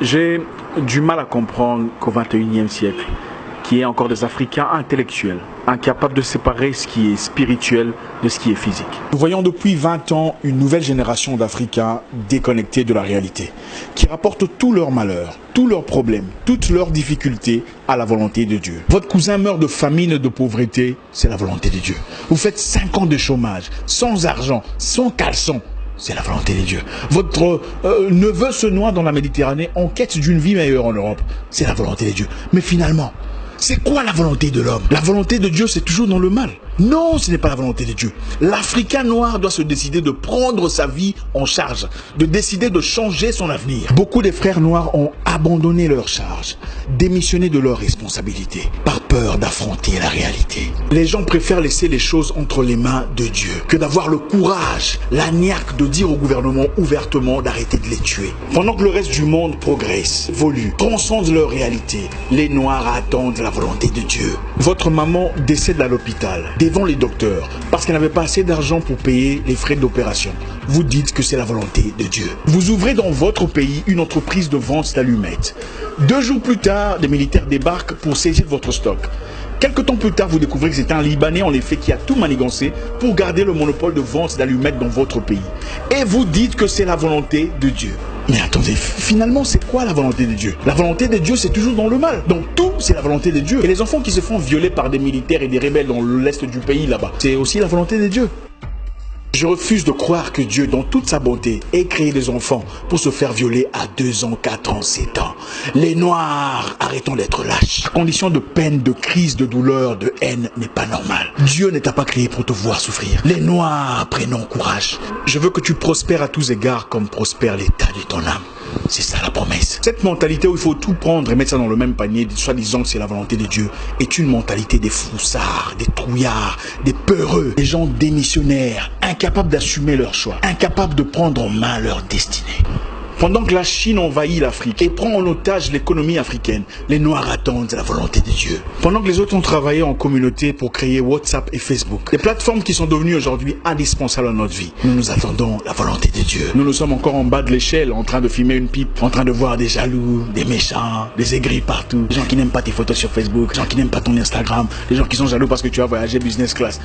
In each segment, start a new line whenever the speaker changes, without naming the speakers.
J'ai du mal à comprendre qu'au XXIe siècle, qu'il y ait encore des Africains intellectuels, incapables de séparer ce qui est spirituel de ce qui est physique.
Nous voyons depuis 20 ans une nouvelle génération d'Africains déconnectés de la réalité, qui rapportent tous leurs malheurs, tous leurs problèmes, toutes leurs difficultés à la volonté de Dieu. Votre cousin meurt de famine et de pauvreté, c'est la volonté de Dieu. Vous faites 5 ans de chômage, sans argent, sans caleçon, c'est la volonté de Dieu. Votre neveu se noie dans la Méditerranée en quête d'une vie meilleure en Europe, c'est la volonté de Dieu. Mais finalement, c'est quoi la volonté de l'homme? La volonté de Dieu, c'est toujours dans le mal. Non, ce n'est pas la volonté de Dieu. L'Africain noir doit se décider de prendre sa vie en charge, de décider de changer son avenir. Beaucoup des frères noirs ont abandonné leur charge, démissionné de leurs responsabilités, par peur d'affronter la réalité. Les gens préfèrent laisser les choses entre les mains de Dieu que d'avoir le courage, la niaque de dire au gouvernement ouvertement d'arrêter de les tuer. Pendant que le reste du monde progresse, évolue, transcende leur réalité, les Noirs attendent la volonté de Dieu. Votre maman décède à l'hôpital, devant les docteurs, parce qu'elle n'avait pas assez d'argent pour payer les frais d'opération. Vous dites que c'est la volonté de Dieu. Vous ouvrez dans votre pays une entreprise de vente d'allumettes. 2 jours plus tard, des militaires débarquent pour saisir votre stock. Quelque temps plus tard, vous découvrez que c'est un Libanais en effet qui a tout manigancé pour garder le monopole de vente d'allumettes dans votre pays. Et vous dites que c'est la volonté de Dieu. Mais attendez, finalement, c'est quoi la volonté de Dieu? La volonté de Dieu, c'est toujours dans le mal. Donc tout, c'est la volonté de Dieu. Et les enfants qui se font violer par des militaires et des rebelles dans l'est du pays, là-bas, c'est aussi la volonté de Dieu. Je refuse de croire que Dieu, dans toute sa bonté, ait créé des enfants pour se faire violer à 2 ans, 4 ans, 7 ans. Les Noirs, arrêtons d'être lâches. La condition de peine, de crise, de douleur, de haine n'est pas normale. Dieu ne t'a pas créé pour te voir souffrir. Les Noirs, prenons courage. Je veux que tu prospères à tous égards comme prospère l'état de ton âme. C'est ça la promesse. Cette mentalité où il faut tout prendre et mettre ça dans le même panier, soi-disant que c'est la volonté de Dieu, est une mentalité des froussards, des trouillards, des peureux, des gens démissionnaires, incapables d'assumer leur choix, incapables de prendre en main leur destinée. Pendant que la Chine envahit l'Afrique et prend en otage l'économie africaine, les Noirs attendent la volonté de Dieu. Pendant que les autres ont travaillé en communauté pour créer WhatsApp et Facebook, des plateformes qui sont devenues aujourd'hui indispensables à notre vie, nous attendons la volonté de Dieu. Nous sommes encore en bas de l'échelle, en train de fumer une pipe, en train de voir des jaloux, des méchants, des aigris partout, des gens qui n'aiment pas tes photos sur Facebook, des gens qui n'aiment pas ton Instagram, des gens qui sont jaloux parce que tu as voyagé business class.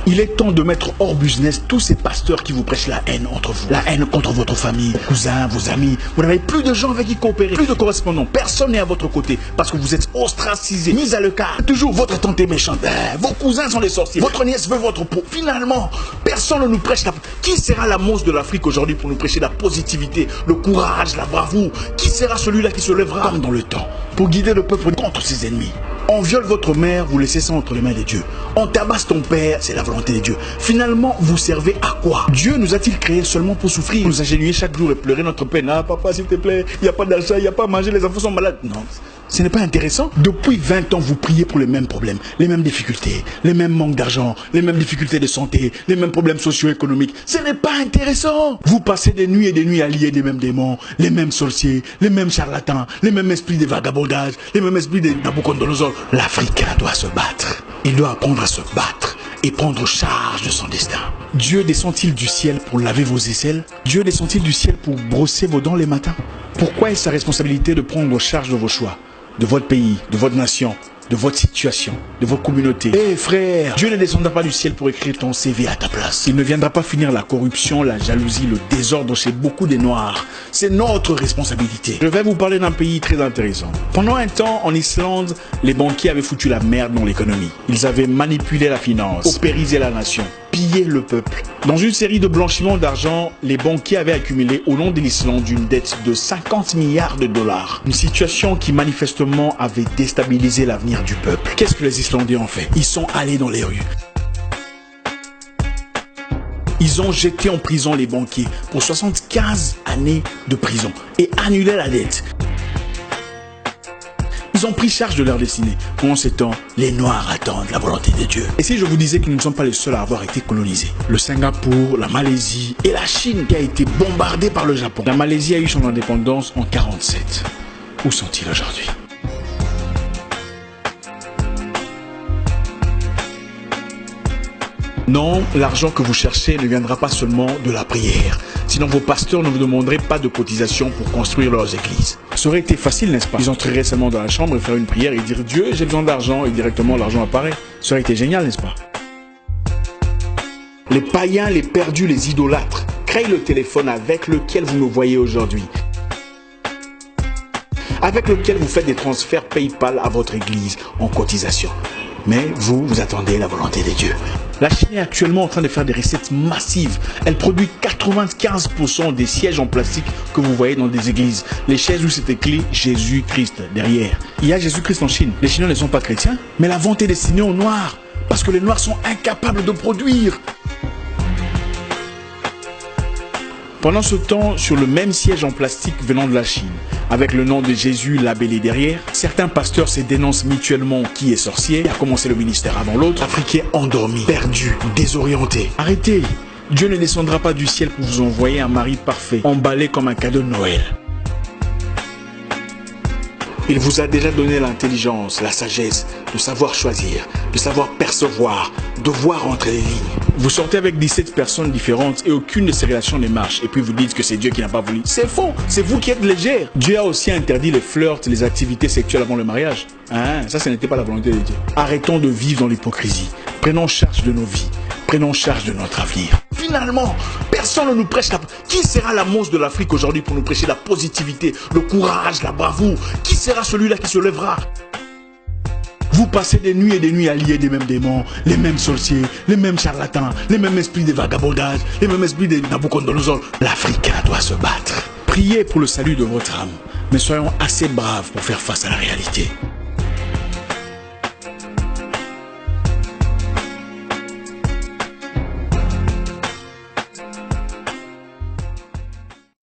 Il est temps de mettre hors business tous ces pasteurs qui vous prêchent la haine entre vous. La haine contre votre famille, vos cousins, vos amis. Vous n'avez plus de gens avec qui coopérer, plus de correspondants. Personne n'est à votre côté parce que vous êtes ostracisés, mis à l'écart. Toujours votre tante est méchante. Vos cousins sont des sorciers. Votre nièce veut votre peau. Finalement, personne ne nous prêche la... Qui sera la monstre de l'Afrique aujourd'hui pour nous prêcher la positivité, le courage, la bravoure? Qui sera celui-là qui se lèvera comme dans le temps pour guider le peuple contre ses ennemis? On viole votre mère, vous laissez ça entre les mains de Dieu. On tabasse ton père, c'est la volonté de Dieu. Finalement, vous servez à quoi? Dieu nous a-t-il créés seulement pour souffrir, nous agenouiller chaque jour et pleurer notre peine? Ah papa, s'il te plaît, il n'y a pas d'achat, il n'y a pas à manger, les enfants sont malades. Non, ce n'est pas intéressant. Depuis 20 ans, vous priez pour les mêmes problèmes, les mêmes difficultés, les mêmes manques d'argent, les mêmes difficultés de santé, les mêmes problèmes socio-économiques. Ce n'est pas intéressant. Vous passez des nuits et des nuits à lier les mêmes démons, les mêmes sorciers, les mêmes charlatans, les mêmes esprits de vagabondage, les mêmes esprits de Nabucodonosor. L'Africain doit se battre. Il doit apprendre à se battre et prendre charge de son destin. Dieu descend-il du ciel pour laver vos aisselles? Dieu descend-il du ciel pour brosser vos dents les matins? Pourquoi est-ce sa responsabilité de prendre charge de vos choix, de votre pays, de votre nation, de votre situation, de votre communauté? Eh frère, Dieu ne descendra pas du ciel pour écrire ton CV à ta place. Il ne viendra pas finir la corruption, la jalousie, le désordre chez beaucoup des Noirs. C'est notre responsabilité. Je vais vous parler d'un pays très intéressant. Pendant un temps, en Islande, les banquiers avaient foutu la merde dans l'économie. Ils avaient manipulé la finance, paupérisé la nation, pillé le peuple. Dans une série de blanchiments d'argent, les banquiers avaient accumulé au nom de l'Islande une dette de 50 milliards de dollars. Une situation qui manifestement avait déstabilisé l'avenir du peuple. Qu'est-ce que les Islandais ont fait? Ils sont allés dans les rues. Ils ont jeté en prison les banquiers pour 75 années de prison et annulé la dette. Ils ont pris charge de leur destinée. Pendant ce temps, les Noirs attendent la volonté de Dieu. Et si je vous disais que nous ne sommes pas les seuls à avoir été colonisés? Le Singapour, la Malaisie et la Chine qui a été bombardée par le Japon. La Malaisie a eu son indépendance en 1947. Où sont-ils aujourd'hui? Non, l'argent que vous cherchez ne viendra pas seulement de la prière. Sinon, vos pasteurs ne vous demanderaient pas de cotisation pour construire leurs églises. Ça aurait été facile, n'est-ce pas? Ils entreraient seulement dans la chambre et faire une prière et dire « Dieu, j'ai besoin d'argent » et directement l'argent apparaît. Ça aurait été génial, n'est-ce pas? Les païens, les perdus, les idolâtres créent le téléphone avec lequel vous me voyez aujourd'hui, avec lequel vous faites des transferts PayPal à votre église en cotisation. Mais vous attendez la volonté de Dieu. La Chine est actuellement en train de faire des recettes massives. Elle produit 95% des sièges en plastique que vous voyez dans des églises. Les chaises où c'est écrit Jésus-Christ derrière. Il y a Jésus-Christ en Chine. Les Chinois ne sont pas chrétiens, mais la vente est destinée aux Noirs. Parce que les Noirs sont incapables de produire. Pendant ce temps, sur le même siège en plastique venant de la Chine, avec le nom de Jésus labellé derrière, certains pasteurs se dénoncent mutuellement qui est sorcier, qui a commencé le ministère avant l'autre, Africains endormis, perdus, désorientés. Arrêtez! Dieu ne descendra pas du ciel pour vous envoyer un mari parfait, emballé comme un cadeau de Noël. Il vous a déjà donné l'intelligence, la sagesse, de savoir choisir, de savoir percevoir, de voir entre les lignes. Vous sortez avec 17 personnes différentes et aucune de ces relations ne marche. Et puis vous dites que c'est Dieu qui n'a pas voulu. C'est faux, c'est vous qui êtes légère. Dieu a aussi interdit les flirts, les activités sexuelles avant le mariage. Ça, ce n'était pas la volonté de Dieu. Arrêtons de vivre dans l'hypocrisie. Prenons charge de nos vies. Prenons charge de notre avenir. Finalement, personne ne nous prêche la... Qui sera la mousse de l'Afrique aujourd'hui pour nous prêcher la positivité, le courage, la bravoure? Qui sera celui-là qui se lèvera? Vous passez des nuits et des nuits à lier des mêmes démons, les mêmes sorciers, les mêmes charlatans, les mêmes esprits de vagabondage, les mêmes esprits de Nabucodonosor. L'Afrique doit se battre. Priez pour le salut de votre âme, mais soyons assez braves pour faire face à la réalité.